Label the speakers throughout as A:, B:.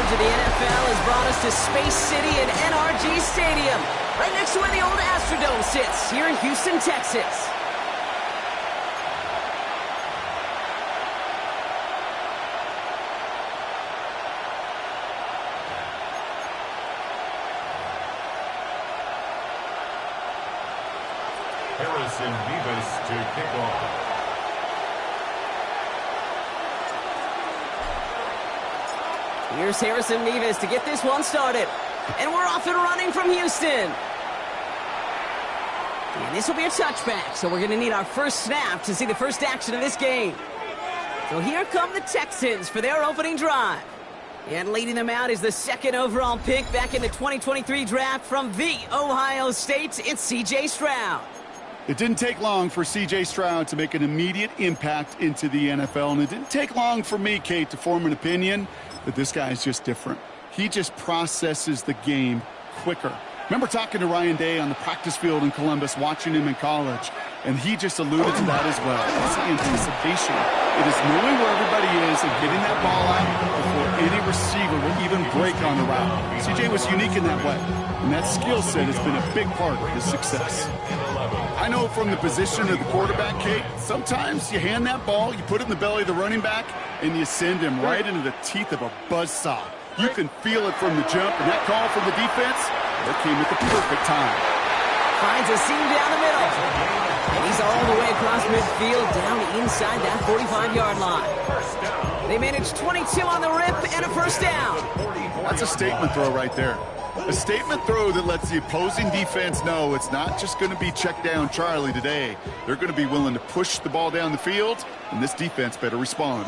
A: age of the NFL has brought us to Space City and NRG Stadium, right next to where the old Astrodome sits, here in Houston, Texas.
B: Harrison Mevis to kick off.
A: Here's Harrison Mevis to get this one started. And we're off and running from Houston. And this will be a touchback, so we're going to need our first snap to see the first action of this game. So here come the Texans for their opening drive. And leading them out is the second overall pick back in the 2023 draft from the Ohio State. It's C.J. Stroud.
C: It didn't take long for C.J. Stroud to make an immediate impact into the NFL. And it didn't take long for me, Kate, to form an opinion that this guy is just different. He just processes the game quicker. Remember talking to Ryan Day on the practice field in Columbus, watching him in college, and he just alluded to that as well. It's anticipation. It is knowing where everybody is and getting that ball out before any receiver will even break on the route. CJ was unique in that way, and that skill set has been a big part of his success. I know from the position of the quarterback, Kate, sometimes you hand that ball, you put it in the belly of the running back, and you send him right into the teeth of a buzzsaw. You can feel it from the jump, and that call from the defense, that came at the perfect time.
A: Finds a seam down the middle. And he's all the way across midfield, down inside that 45-yard line. They managed 22 on the rip and a first down.
C: That's a statement throw right there. A statement throw that lets the opposing defense know it's not just going to be check down Charlie today. They're going to be willing to push the ball down the field, and this defense better respond.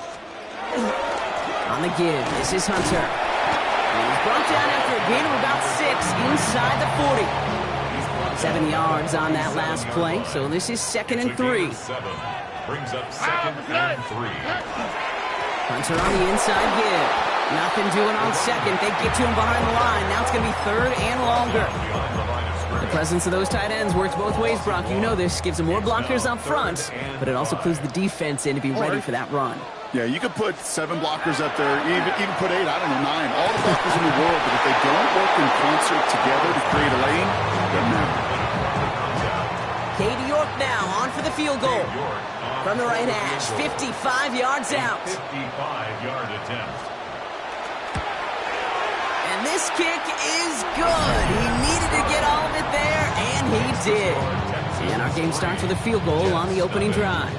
A: On the give, this is Hunter. He's brought down after a gain of about 6 inside the 40. 7 yards on that last play, so this is 2nd and 3.
B: Brings up 2nd and 3.
A: Hunter on the inside give. Nothing doing on second. They get to him behind the line. Now it's going to be 3rd and longer. The presence of those tight ends works both ways, Brock. You know this. Gives them more blockers up front, but it also clues the defense in to be ready for that run.
C: Yeah, you could put 7 blockers up there, even put 8, I don't know, 9. All the blockers in the world, but if they don't work in concert together to create a lane, it doesn't matter.
A: Katie York now on for the field goal. From the right hash, 55 yards out.
B: 55-yard attempt.
A: And this kick is good. He needed to get all of it there, and he did. And our game starts with a field goal on the opening drive.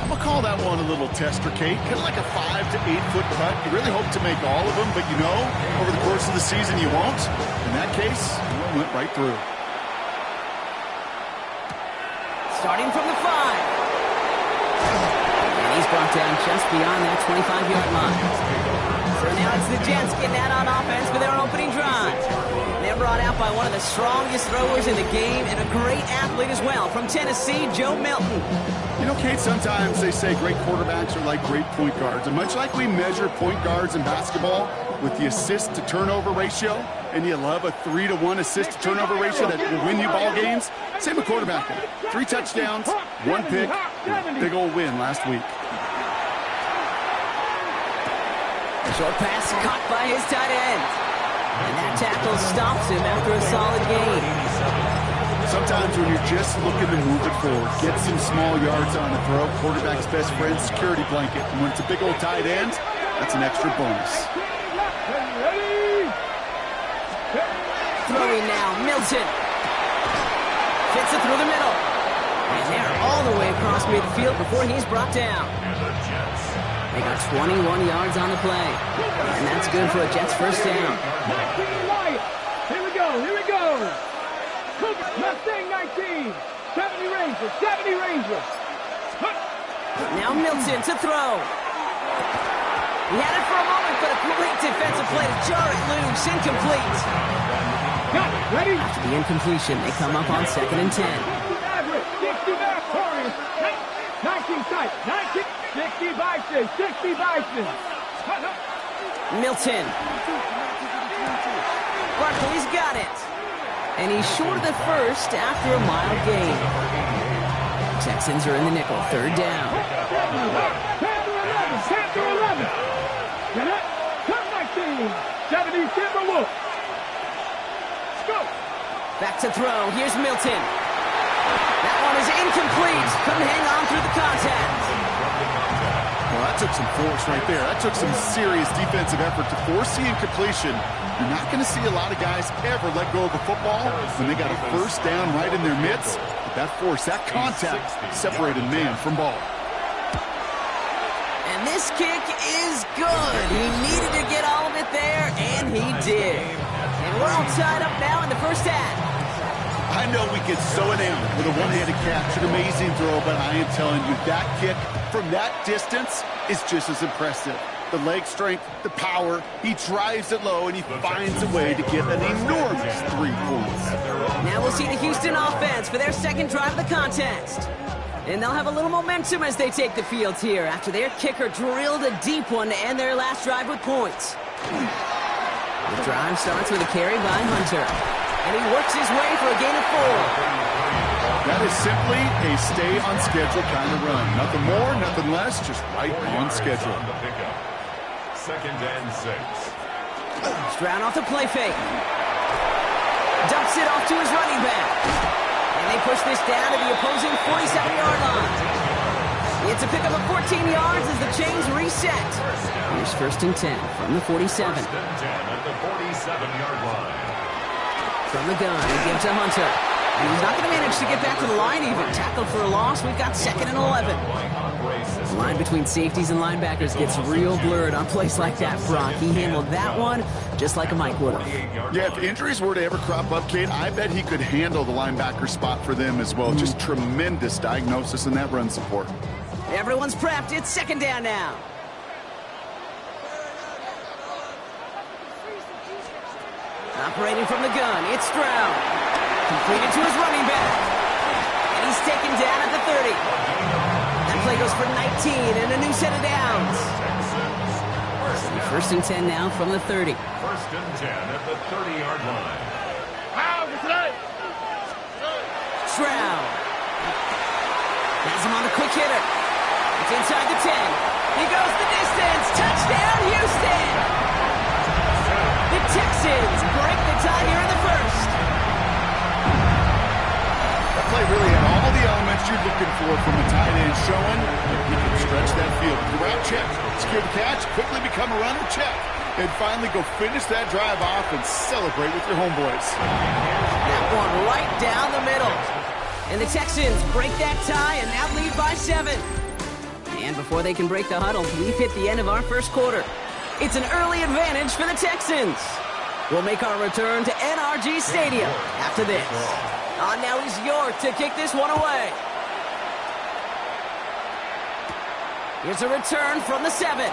C: I'm going to call that one a little tester, Kate. Kind of like a 5 to 8 foot cut. You really hope to make all of them, but you know, over the course of the season you won't. In that case, one went right through.
A: Starting from the 5. And he's brought down just beyond that 25-yard line. So now it's the Jets getting that on offense for their opening drive. They're brought out by one of the strongest throwers in the game and a great athlete as well from Tennessee, Joe Milton.
C: You know, Kate, sometimes they say great quarterbacks are like great point guards. And much like we measure point guards in basketball with the assist-to-turnover ratio, and you love a 3-to-1 assist-to-turnover ratio that will win you ball games, same with quarterbacking. 3 touchdowns, 1 pick, big old win last week.
A: Short pass caught by his tight end. And that tackle stops him after a solid gain.
C: Sometimes when you're just looking to move it forward, get some small yards on a throw, quarterback's best friend, security blanket. And when it's a big old tight end, that's an extra bonus.
A: Throwing now, Milton. Fits it through the middle. And they're all the way across midfield before he's brought down. They got 21 yards on the play. And that's good for a Jets first down.
D: Here we go. Mustang 19. 70 Rangers.
A: Now Milton to throw. He had it for a moment, but a great defensive play to jar it loose. Incomplete.
D: Got it. Ready?
A: After the incompletion, they come up on 2nd and 10.
D: 60 back, 19 tight. 60 Bison.
A: Milton. Barkley's got it. And he's short of the first after a mild gain. Texans are in the nickel, 3rd down.
D: Panther 11. Get it. Turn 19. 70 Timberwolves. Let's go.
A: Back to throw. Here's Milton. That one is incomplete. Couldn't hang on through the contact.
C: Well, that took some force right there. That took some serious defensive effort to force the incompletion. You're not going to see a lot of guys ever let go of the football when they got a first down right in their midst. But that force, that contact, separated man from ball.
A: And this kick is good. He needed to get all of it there, and he did. And we're all tied up now in the first half.
C: I know we get so enamored with a one-handed catch, an amazing throw, but I am telling you, that kick from that distance is just as impressive. The leg strength, the power, he drives it low, and he finds a way to get an enormous 3 points.
A: Now we'll see the Houston offense for their second drive of the contest. And they'll have a little momentum as they take the field here after their kicker drilled a deep one to end their last drive with points. The drive starts with a carry by Hunter. And he works his way for a gain of 4.
C: That is simply a stay-on-schedule kind of run. Nothing more, nothing less, just right on schedule.
B: Second and 6.
A: Stroud off the play fake. Dumps it off to his running back. And they push this down to the opposing 47-yard line. It's a pickup of 14 yards as the chains reset. Here's first and 10 from the 47.
B: First and 10 at the 47-yard line.
A: From the gun, he gives to Hunter. And he's not going to manage to get back to the line even. Tackled for a loss. We've got second and 11. The line between safeties and linebackers gets real blurred on plays like that, Brock. He handled that one just like a Mike would have.
C: Yeah, if injuries were to ever crop up, Kate, I bet he could handle the linebacker spot for them as well. Just tremendous diagnosis in that run support.
A: Everyone's prepped. It's second down now. Operating from the gun, it's Stroud. Completed to his running back. And he's taken down at the 30. That play goes for 19 and a new set of downs. First and 10 now from the 30.
B: First and 10 at the 30-yard line.
A: Stroud. Has him on the quick hitter. It's inside the 10. He goes the distance. Touchdown, Houston! The Texans break the tie here in the first.
C: That play really had all the elements you're looking for from a tight end, showing that he can stretch that field. The route check, secure the catch, quickly become a runner, check, and finally go finish that drive off and celebrate with your homeboys.
A: That one right down the middle. And the Texans break that tie and now lead by 7. And before they can break the huddle, we've hit the end of our first quarter. It's an early advantage for the Texans. We'll make our return to NRG Stadium after this. On now is York to kick this one away. Here's a return from the 7.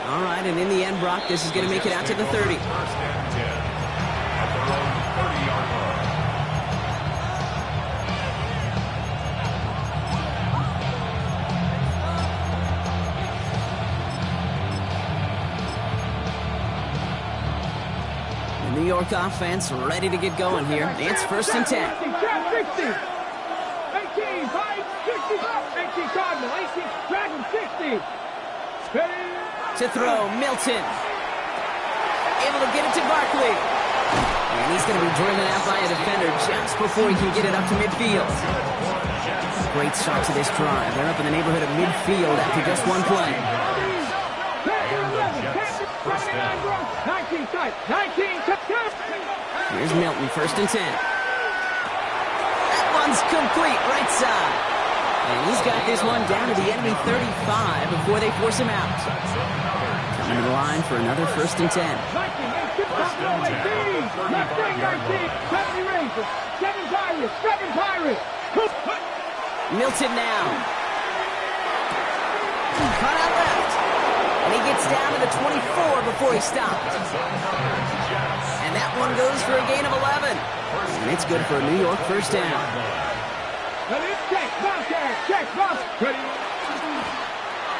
A: All right, and in the end, Brock, this is going to make it out to the 30.
B: First and 10 at their own 30-yard line.
A: New York offense ready to get going here. It's first and 10.
D: 18, 5, 60. 18, Cardinal. 18, Dragon, 60.
A: To throw, Milton. Able to get it to Barkley. And he's going to be driven out by a defender just before he can get it up to midfield. Great start to this drive. They're up in the neighborhood of midfield after just one play.
D: 19 tight. 19 tight.
A: Here's Milton, first and 10. That one's complete, right side. And he's got this one down to the enemy 35 before they force him out. Coming to the line for another first and 10.
D: 19, 18, left wing 19, 70 Rangers, 7 Pirates, 7 Pirates.
A: Milton now. Cut out left. And he gets down to the 24 before he stops. And that one goes for a gain of 11. And it's good for a New York first down.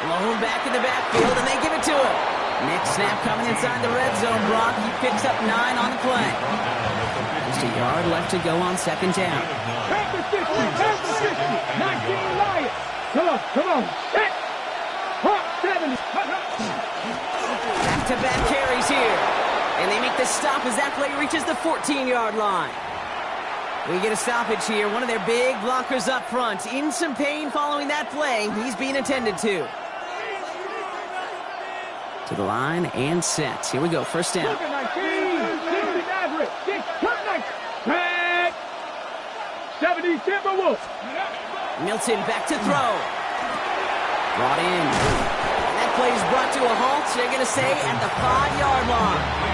A: Lone back in the backfield, and they give it to him. Next snap coming inside the red zone, Brock. He picks up 9 on the play. Just a yard left to go on second down.
D: Panther 50, 19 Lions. Come on, set. Hawk 70.
A: Back-to-back carries here. And they make the stop as that play reaches the 14-yard line. We get a stoppage here. One of their big blockers up front. In some pain following that play. He's being attended to. To the line and set. Here we go. First down. Milton back to throw. Brought in. And that play is brought to a halt. They're going to say at the 5-yard line.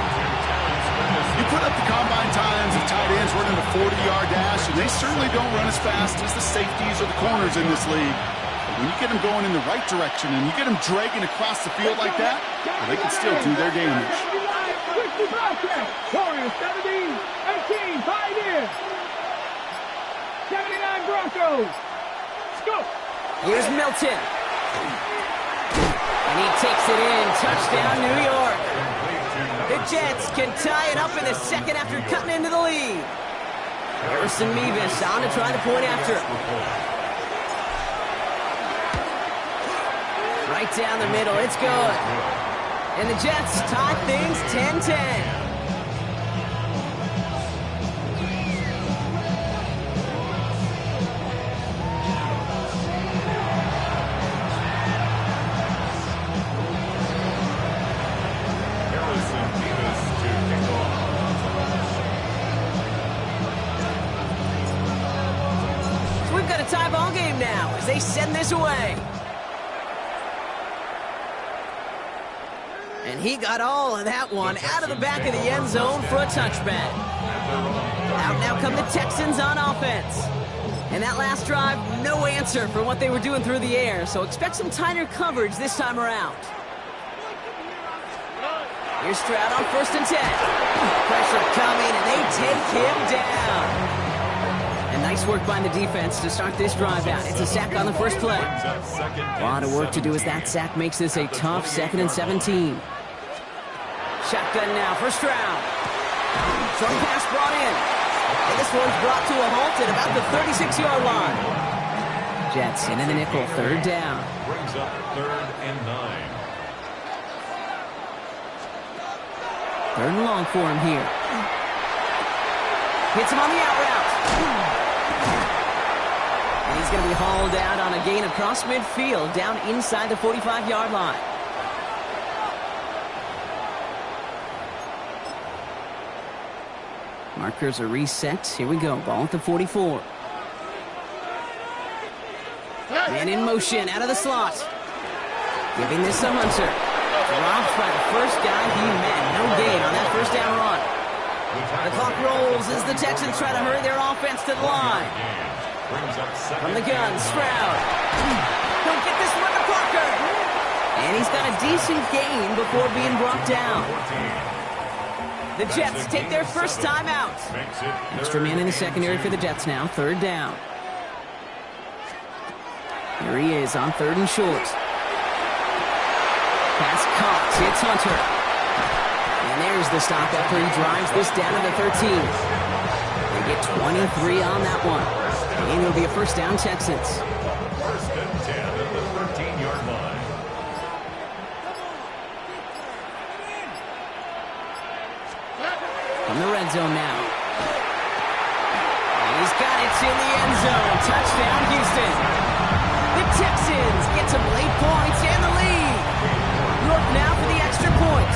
C: You put up the combine times of tight ends running a 40-yard dash, and they certainly don't run as fast as the safeties or the corners in this league. But when you get them going in the right direction and you get them dragging across the field like that, well, they can still do their damage.
D: Warriors 17, 18, 5 in. 79 Broncos. Let's go.
A: Here's Milton. And he takes it in. Touchdown, New York. The Jets can tie it up in the second after cutting into the lead. Harrison Mevis on to try the point after. Right down the middle. It's good. And the Jets tie things 10-10. Tie ball game now as they send this away. And he got all of that one out of the back of the end zone for a touchback. Out now come the Texans on offense. And that last drive, no answer for what they were doing through the air, so expect some tighter coverage this time around. Here's Stroud on 1st and 10. Pressure coming, and they take him down. Nice work by the defense to start this drive out. It's a sack on the first play. A lot of work to do as that sack makes this a tough 2nd and 17. Shotgun now for Stroud. Short pass brought in. And this one's brought to a halt at about the 36-yard line. Jets in the nickel, 3rd down.
B: Brings up 3rd and 9.
A: 3rd and long for him here. Hits him on the out route. And he's going to be hauled out on a gain across midfield, down inside the 45-yard line. Markers are reset. Here we go. Ball at the 44. Man in motion out of the slot. Giving this to Hunter. Dropped by the first guy he met. No gain on that first down run. The clock rolls as the Texans try to hurry their offense to the line. From the gun, Stroud. He'll get this one to Parker. And he's got a decent gain before being brought down. The Jets take their first time out. Extra man in the secondary for the Jets now. 3rd down. Here he is on 3rd and short. Pass caught. It's Hunter. And there's the stop after he drives this down to the 13. They get 23 on that one. And it'll be a first down, Texans.
B: 1st and 10 at the 13-yard line.
A: From the red zone now. And he's got it in the end zone. Touchdown, Houston. The Texans get some late points and the lead. York now for the extra point.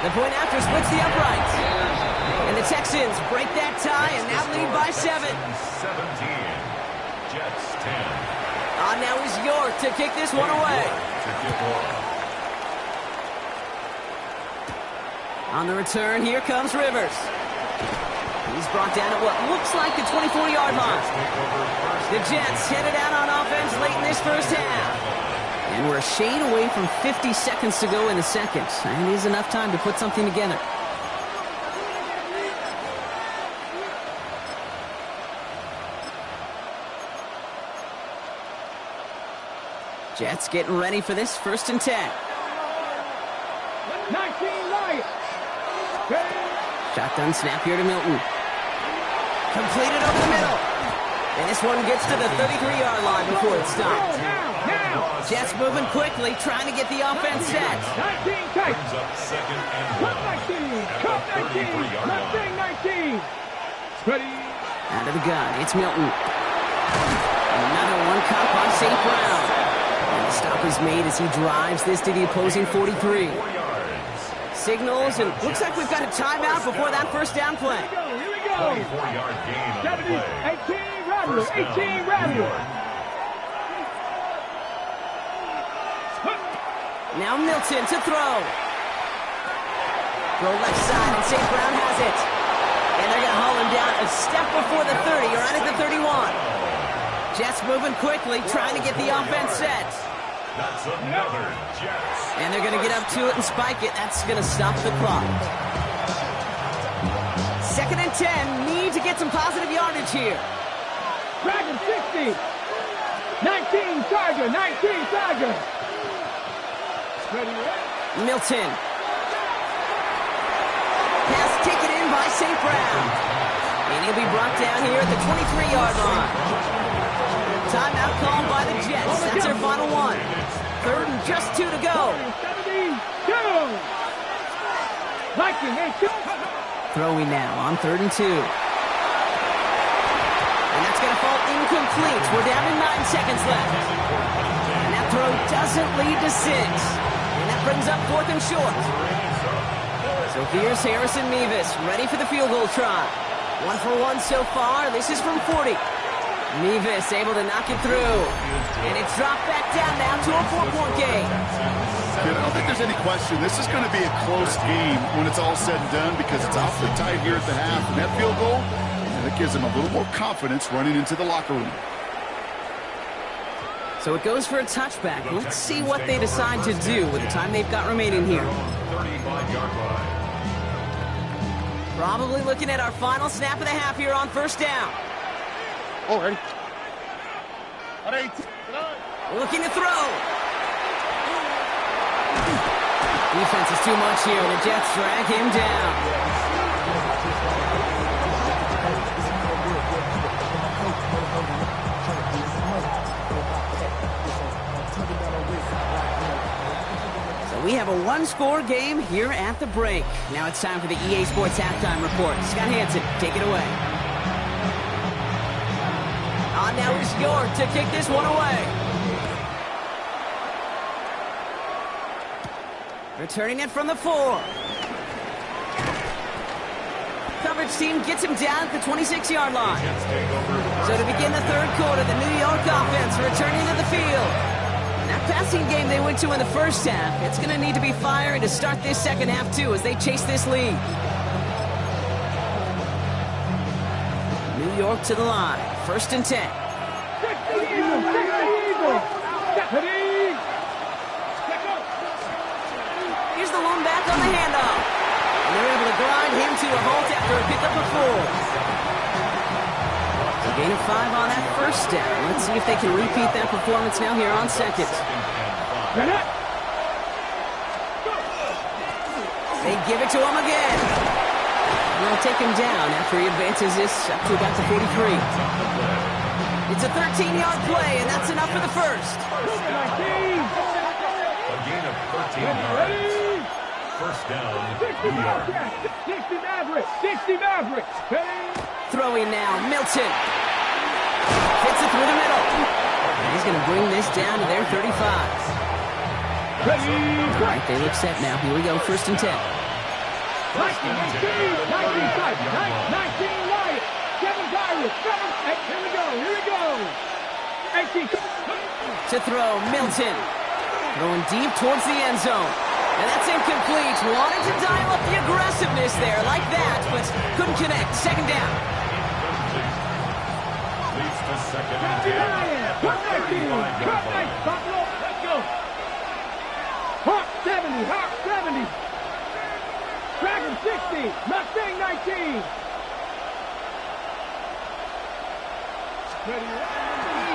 A: The point after splits the uprights. And the Texans break that tie and now lead by 7.
B: 17. Jets 10.
A: On now is York to kick this one away. On the return, here comes Rivers. He's brought down at what looks like the 24-yard line. The Jets headed out on offense late in this first half. And we're a shade away from 50 seconds to go in the second. And it is enough time to put something together. Jets getting ready for this 1st and 10.
D: 19 Lions.
A: Shotgun snap here to Milton. Completed over the middle. And this one gets to the 33-yard line before it stops.
D: Now.
A: Jets moving quickly, trying to get the offense set.
D: 19 tight.
B: Brings up second and
D: Cut
B: 1.
D: 19. Cut 19. Mustang 19. Ready.
A: Out of the gun, it's Milton. Another one caught by St. Brown. And the stop is made as he drives this to the opposing 43.
B: 4 yards.
A: Signals, and looks like we've got a timeout before that first down play.
D: Here we go.
B: 24-yard gain on the
D: 70,
B: play.
D: 18 Rattler. 18 Rattler.
A: Now Milton to throw. Throw left side, and St. Brown has it. And they're going to haul him down a step before the 30, or right at the 31. Jets moving quickly, trying to get the offense set.
B: That's another Jets.
A: And they're going to get up to it and spike it. That's going to stop the clock. 2nd and 10. Need to get some positive yardage here.
D: Dragon 60. 19 Charger. 19 Charger. Ready.
A: Milton. Pass taken in by St. Brown. And he'll be brought down here at the 23-yard line. Timeout called by the Jets. That's their final one. 3rd and just 2 to go.
D: 72. Viking 8-2.
A: Throwing now on 3rd and 2. And that's going to fall incomplete. We're down to 9 seconds left. And that throw doesn't lead to 6. And that brings up 4th and short. So here's Harrison Mevis, ready for the field goal try. 1 for 1 so far. This is from 40. Mevis able to knock it through. And it's dropped back down now to a 4-point game.
C: I don't think there's any question. This is going to be a close game when it's all said and done because it's awfully tight here at the half. And that field goal, that gives them a little more confidence running into the locker room.
A: So it goes for a touchback. Let's see what they decide to do with the time they've got remaining here.
B: 35-yard line.
A: Probably looking at our final snap of the half here on 1st down.
C: Already.
A: Looking to throw. Defense is too much here. The Jets drag him down. So we have a 1-score game here at the break. Now it's time for the EA Sports Halftime Report. Scott Hansen, take it away. On now is York to kick this one away. Returning it from the 4. Coverage team gets him down at the 26-yard line. So to begin the 3rd quarter, the New York offense returning to the field. That passing game they went to in the 1st half, it's going to need to be firing to start this 2nd half too as they chase this lead. New York to the line. 1st and 10.
D: 60 Eagles. Stephanie.
A: Here's the lone back on the handoff. And they're able to grind him to a halt after a pickup of 4. A gain of 5 on that 1st down. Let's see if they can repeat that performance now here on 2nd. They give it to him again. And they'll take him down after he advances this up to about the 43. It's a 13-yard play, and that's enough for the 1st.
B: A gain of 13 yards. 1st down,
D: 60
B: New York.
D: Mavericks. 60 Mavericks. 60 Mavericks.
A: Throwing now, Milton. Hits it through the middle. And he's going to bring this down to their 35. All right, they look set now. Here we go, 1st and 10.
D: 19 tight. 19 right. 7 Darius. 7. Here we go. Here we go. 18.
A: To throw, Milton. Throwing deep towards the end zone. And that's incomplete. Wanted to dial up the aggressiveness there like that, but couldn't connect. 2nd down.
B: Leads to 2nd and 10 at the 35-yard line.
D: Let's go. Hawk 70. Hawk 70. Dragon 60. Mustang 19.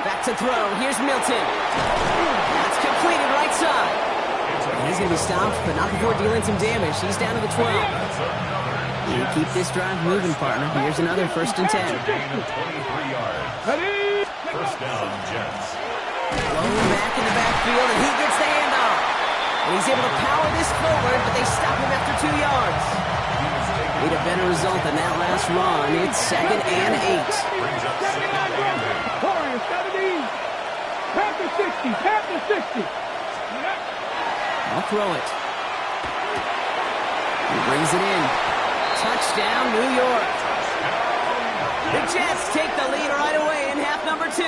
A: Back to throw. Here's Milton. That's completed right side. And he's going to be stopped, but not before dealing some damage. He's down to the 12. You keep this drive moving, partner. Here's another 1st and 10.
B: Gain of 23 yards.
D: Ready?
B: First down, Jets.
A: Low back in the backfield, and he gets the handoff. And he's able to power this forward, but they stop him after 2 yards. Need a better result than that last run. It's 2nd and 8.
B: Brings up 2nd and 8.
D: Warriors 70. Panther 60. Panther 60.
A: I'll throw it. He brings it in. Touchdown, New York. The Jets take the lead right away in half number 2.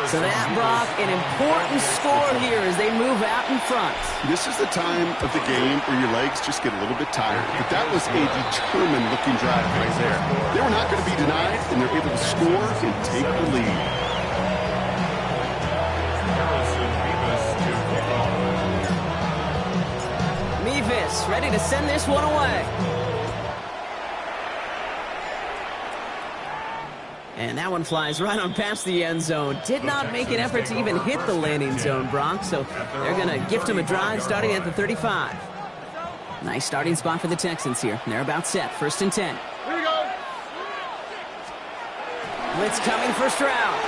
A: So that, Brock, an important score here as they move out in front.
C: This is the time of the game where your legs just get a little bit tired. But that was a determined-looking drive right there. They were not going to be denied, and they're able to score and take the lead.
B: Harrison Mevis to kick off.
A: Mevis ready to send this one away. And that one flies right on past the end zone. Did not make an effort to even hit the landing zone, Brock. So they're going to gift him a drive starting at the 35. Nice starting spot for the Texans here. They're about set. 1st and 10.
D: Here we go.
A: Blitz coming for Stroud.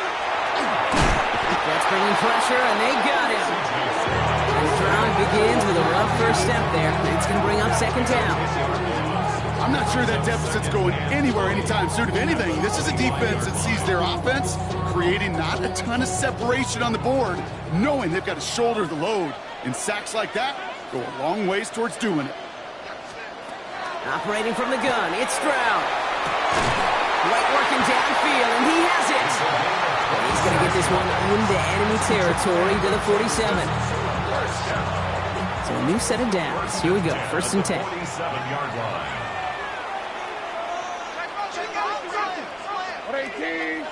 A: Jets bringing pressure, and they got him. And Stroud begins with a rough first step there. It's going to bring up 2nd down.
C: I'm not sure that deficit's going anywhere anytime soon. If anything, this is a defense that sees their offense creating not a ton of separation on the board, knowing they've got to shoulder the load. And sacks like that go a long ways towards doing it.
A: Operating from the gun, it's Stroud. Right working downfield, and he has it. And he's going to get this one into enemy territory to the 47. So a new set of downs. Here we go, 1st and 10.
B: 47-yard line.
D: 18.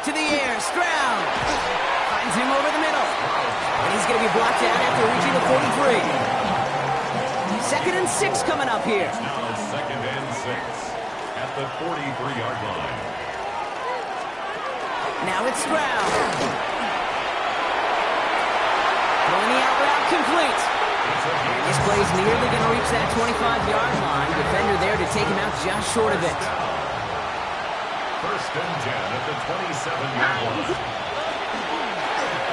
A: To the air, Stroud. Finds him over the middle. And he's going to be blocked out after reaching the 43. 2nd and 6 coming up here.
B: Now 2nd and 6 at the 43-yard line.
A: Now it's Stroud. Throwing the out route complete. This play's nearly going to reach that 25-yard line. Defender there to take him out just short of it.
B: 1st and 10 at the 27-yard line.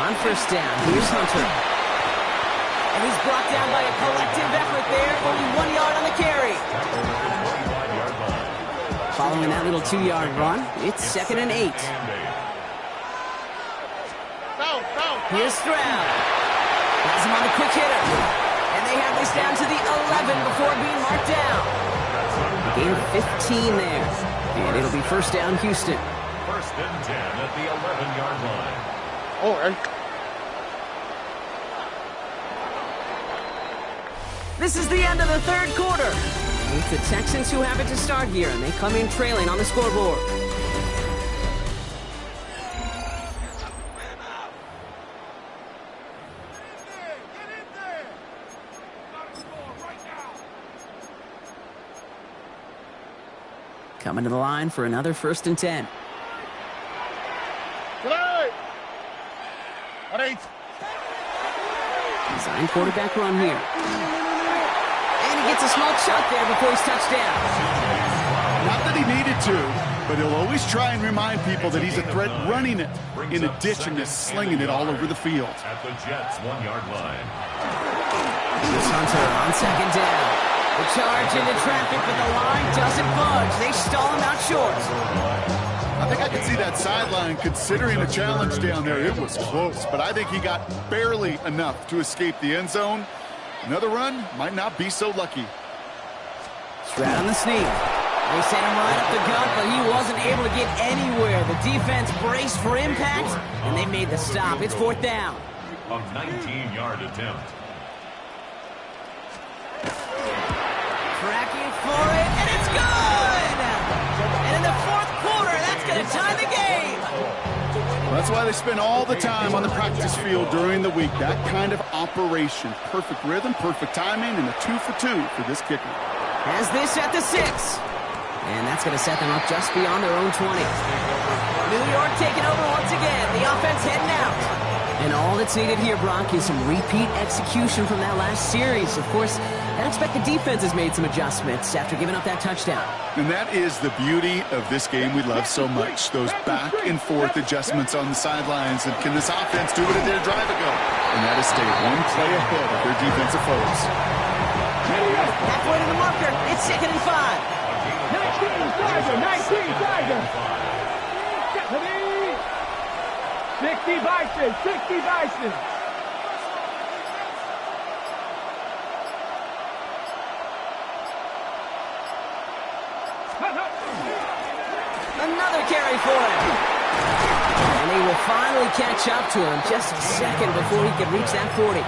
A: On 1st down, here's Hunter. And he's brought down by a collective effort there. Only 1 yard on the carry. Following that little 2-yard run, it's 2nd and 8. Here's Stroud. Has him on the quick hitter. And they have this down to the 11 before being marked down. Gain of 15 there. And it'll be 1st down, Houston.
B: 1st and 10 at the 11-yard line.
D: All right.
A: This is the end of the 3rd quarter. It's the Texans who have it to start here, and they come in trailing on the scoreboard. Coming to the line for another 1st and 10. Design quarterback run here. And he gets a small chunk there before he's touched down.
C: Not that he needed to, but he'll always try and remind people that he's a threat running it in addition to slinging it all over the field.
B: At the Jets' 1-yard line.
A: Here's Hunter on 2nd down. The charge into traffic, but the line doesn't budge. They stall him out short.
C: I think I can see that sideline considering a challenge down there. It was close, but I think he got barely enough to escape the end zone. Another run might not be so lucky.
A: Stroud on the sneak. They sent him right up the gut, but he wasn't able to get anywhere. The defense braced for impact, and they made the stop. It's 4th down.
B: A 19-yard attempt.
A: Tracking for it, and it's good! And in the 4th quarter, that's going to tie the game.
C: Well, that's why they spend all the time on the practice field during the week. That kind of operation. Perfect rhythm, perfect timing, and a 2 for 2 for this kicker.
A: Has this at the 6. And that's going to set them up just beyond their own 20. New York taking over once again. The offense heading out. And all that's needed here, Brock, is some repeat execution from that last series. Of course, I'd expect the defense has made some adjustments after giving up that touchdown.
C: And that is the beauty of this game we love so much, those back and forth adjustments on the sidelines. And can this offense do what it did a drive ago? And that is stay one play ahead of their defensive foes.
A: Halfway to the marker. It's 2nd and 5.
D: 19 Tiger. 60 Bison, 60 Bison.
A: Another carry for him. And he will finally catch up to him just a second before he could reach that 40.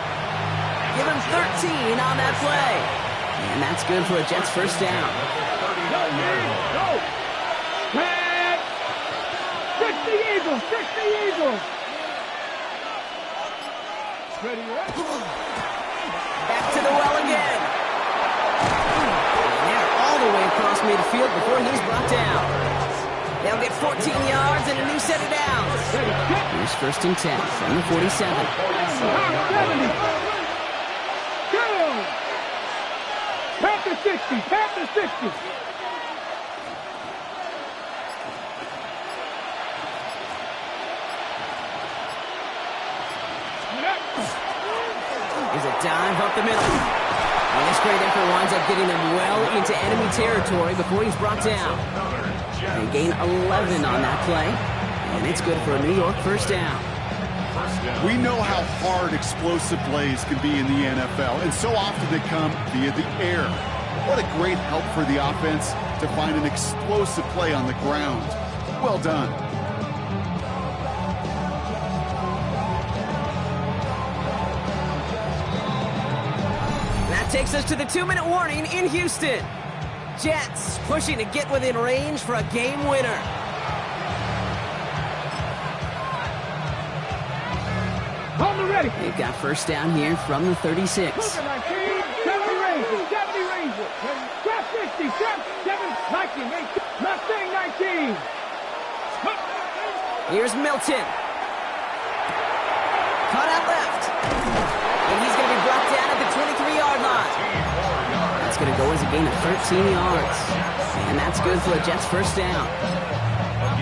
A: Give him 13 on that play. And that's good for a Jets first down.
D: Go. 60 Eagles, 60 Eagles.
A: Back to the well again. And they're all the way across midfield before he's brought down. They'll get 14 yards and a new set of downs. Here's 1st and 10 from the 47.
D: Go! Panther 60, Panther 60.
A: Is a dive up the middle. And this great effort winds up getting them well into enemy territory before he's brought down. They gain 11 on that play, and it's good for a New York first down.
C: We know how hard explosive plays can be in the NFL, and so often they come via the air. What a great help for the offense to find an explosive play on the ground. Well done.
A: That takes us to the 2-minute warning in Houston. Jets pushing to get within range for a game winner.
D: On the ready.
A: They've got first down here from the 36.
D: 70 Rangers, 70 Rangers. Trap 60, trap 7, 19, Mustang 19.
A: Here's Milton. Cut out left. And he's going to be brought down at the 23-yard line. That's going to go as a gain of 13 yards. And that's good for a Jets first down.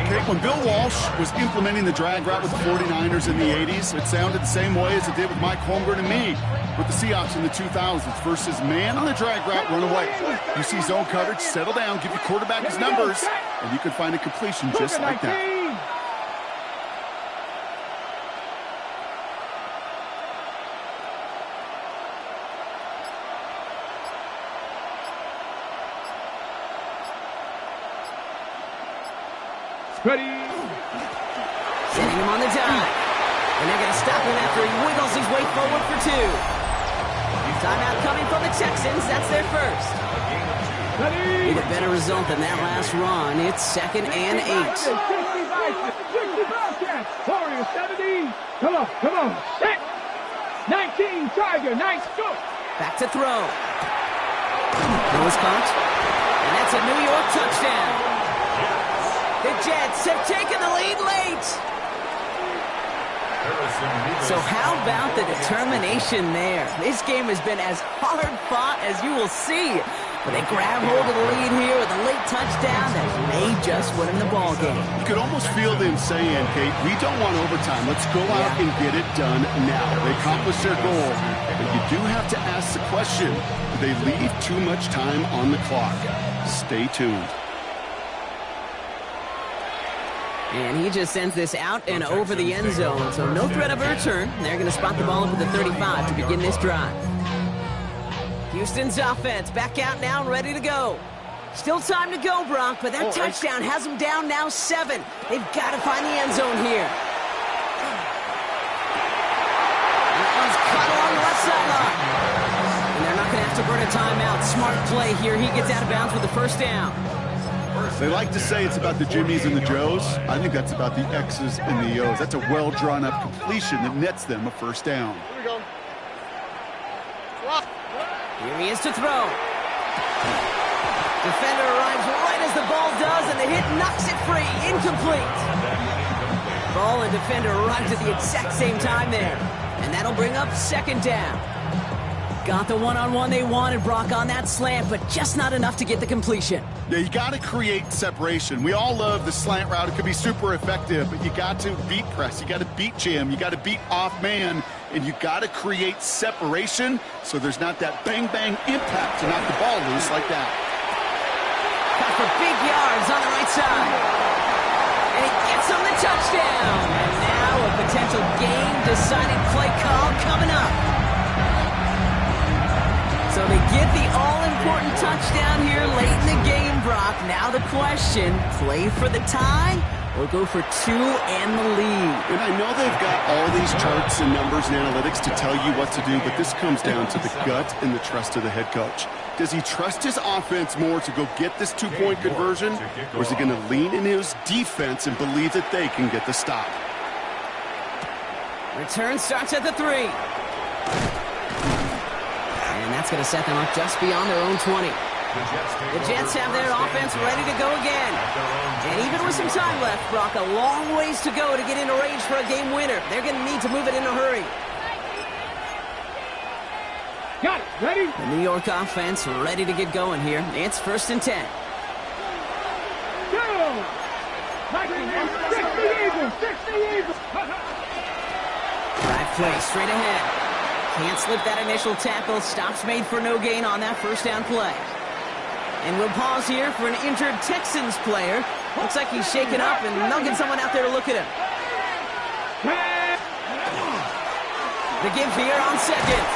C: Okay, when Bill Walsh was implementing the drag route with the 49ers in the 80s, it sounded the same way as it did with Mike Holmgren and me with the Seahawks in the 2000s versus man on the drag route, run away. You see zone coverage, settle down, give your quarterback his numbers, and you can find a completion just like that.
D: Ready.
A: Setting him on the dive. And they're going to stop him after he wiggles his way forward for 2. Timeout coming from the Texans. That's their first.
D: Ready.
A: Need a better result than that last run. It's 2nd and 8.
D: 60 Bobcats. Warriors 70. Come on. Set. 19 Tiger. Nice go.
A: Back to throw. Nose caught. And that's a New York touchdown. The Jets have taken the lead late. So how about the determination there? This game has been as hard fought as you will see. But they grab hold of the lead here with a late touchdown that may just win them the ball game.
C: You could almost feel them saying, Kate, we don't want overtime. Let's go out and get it done now. They accomplished their goal. But you do have to ask the question, do they leave too much time on the clock? Stay tuned.
A: And he just sends this out and over the end zone. So no threat of a return. They're going to spot the ball up at the 35 to begin this drive. Houston's offense back out now and ready to go. Still time to go, Brock, but that touchdown has them down now 7. They've got to find the end zone here. That one's caught along the left sideline. And they're not going to have to burn a timeout. Smart play here. He gets out of bounds with the first down.
C: They like to say it's about the Jimmies and the Joes. I think that's about the X's and the O's. That's a well-drawn-up completion that nets them a first down.
E: Here we go.
A: Here he is to throw. Defender arrives right as the ball does, and the hit knocks it free. Incomplete. Ball and defender arrived at the exact same time there. And that'll bring up second down. Got the one-on-one they wanted, Brock, on that slant, but just not enough to get the completion.
C: Yeah, you got to create separation. We all love the slant route. It could be super effective, but you got to beat press. You got to beat jam. You got to beat off man, and you got to create separation so there's not that bang-bang impact to knock the ball loose like that.
A: Got for big yards on the right side. And he gets on the touchdown. And now a potential game-deciding play call coming up. So they get the all-important touchdown here late in the game, Brock. Now the question, play for the tie or go for two and the lead?
C: And I know they've got all these charts and numbers and analytics to tell you what to do, but this comes down to the gut and the trust of the head coach. Does he trust his offense more to go get this two-point conversion, or is he going to lean in his defense and believe that they can get the stop?
A: Return starts at the 3. And that's going to set them up just beyond their own 20. The Jets have their offense ready to go again. And even with some time left, Brock, a long ways to go to get into range for a game winner. They're going to need to move it in a hurry.
D: Got it. Ready?
A: The New York offense ready to get going here. It's 1st and 10.
D: Go! 60 Eagles! 60 Eagles!
A: Drive play straight ahead. Can't slip that initial tackle. Stops made for no gain on that first down play. And we'll pause here for an injured Texans player. Looks like he's shaken up, and they'll get someone out there to look at him. The give here on second.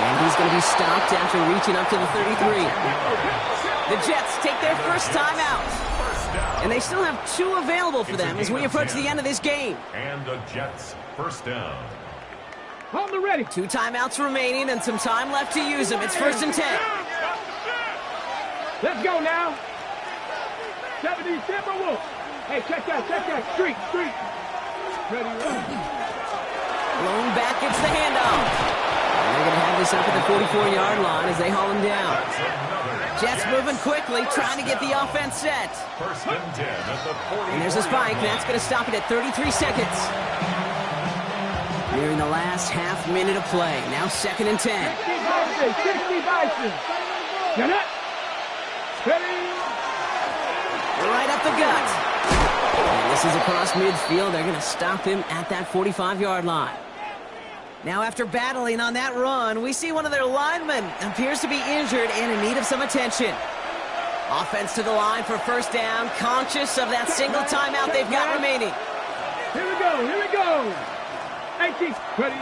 A: And he's going to be stopped after reaching up to the 33. The Jets take their first timeout. And they still have 2 available for them as we approach the end of this game.
B: And the Jets first down.
D: On the ready.
A: 2 timeouts remaining and some time left to use them. It's 1st and 10.
D: Let's go now. 70 Timberwolves. Hey, check that. Street. Ready.
A: Lone back gets the handoff. And they're going to have this up at the 44-yard line as they haul him down. Jets moving quickly, trying to get the offense set.
B: 1st and 10 at the 44.
A: And there's a spike. That's going to stop it at 33 seconds. Nearing the last half minute of play. Now 2nd and 10.
D: 60 Bison. Get it. Ready.
A: Right up the gut. And this is across midfield. They're going to stop him at that 45-yard line. Now after battling on that run, we see one of their linemen appears to be injured and in need of some attention. Offense to the line for first down, conscious of that single timeout they've got remaining.
D: Here we go. 18. Ready.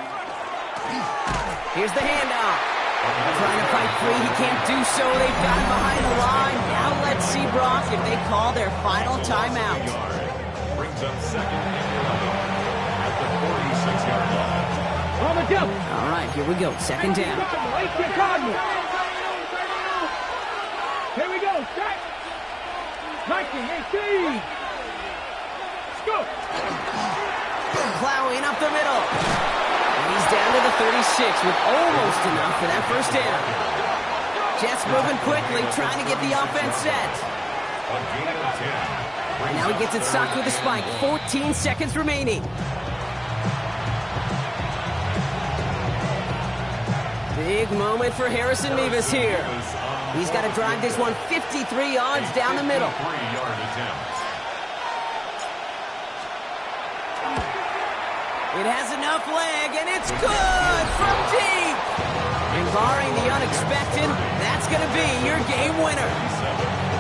A: Here's the handoff. Trying to fight free. He can't do so. They've got him behind the line. Now let's see, Brock, if they call their final timeout.
B: Brings up 2nd and 11 at the 46-yard line.
D: On the jump.
A: All right, here we go. 2nd down.
D: 18 Cardinals. Here we go. Set. 19, 18. Let's go.
A: Plowing up the middle. And he's down to the 36 with almost enough for that first down. Jets moving quickly, trying to get the offense set.
B: A gain of 10.
A: And now he gets it stopped with a spike. 14 seconds remaining. Big moment for Harrison Mevis here. He's got to drive this one 53 yards down the middle.
B: 3-yard attempt.
A: It has enough leg, and it's good from deep. And barring the unexpected, that's going to be your game winner.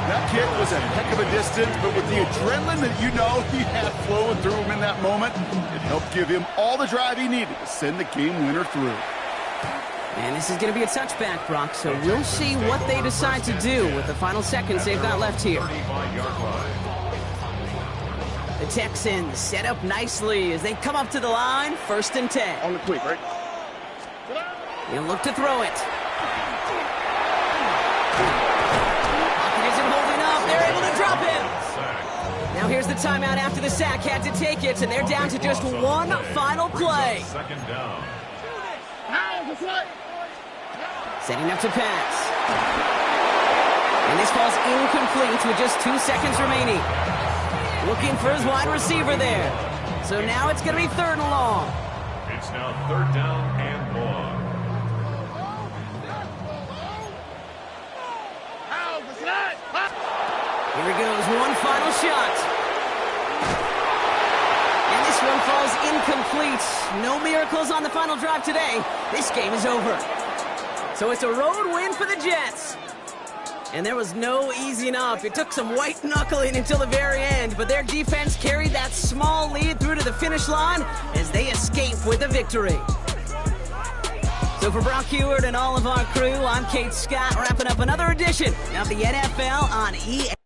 C: That kick was a heck of a distance, but with the adrenaline that you know he had flowing through him in that moment, it helped give him all the drive he needed to send the game winner through.
A: And this is going to be a touchback, Brock, so we'll see what they decide to do with the final seconds they've got left here.
B: 35-yard line.
A: The Texans set up nicely as they come up to the line. 1st and 10.
C: On the quick, right?
A: He'll look to throw it. Pocket isn't holding up. They're able to drop him. Now here's the timeout after the sack. Had to take it, and they're down to just one final play.
B: 2nd down.
A: Setting up to pass. And this falls incomplete with just 2 seconds remaining. Looking for his wide receiver there. So now it's going to be 3rd and long.
B: It's now 3rd down and long.
A: Here goes one final shot. And this one falls incomplete. No miracles on the final drive today. This game is over. So it's a road win for the Jets. And there was no easing up. It took some white knuckling until the very end, but their defense carried that small lead through to the finish line as they escape with a victory. So for Brock Huard and all of our crew, I'm Kate Scott, wrapping up another edition of the NFL on EA.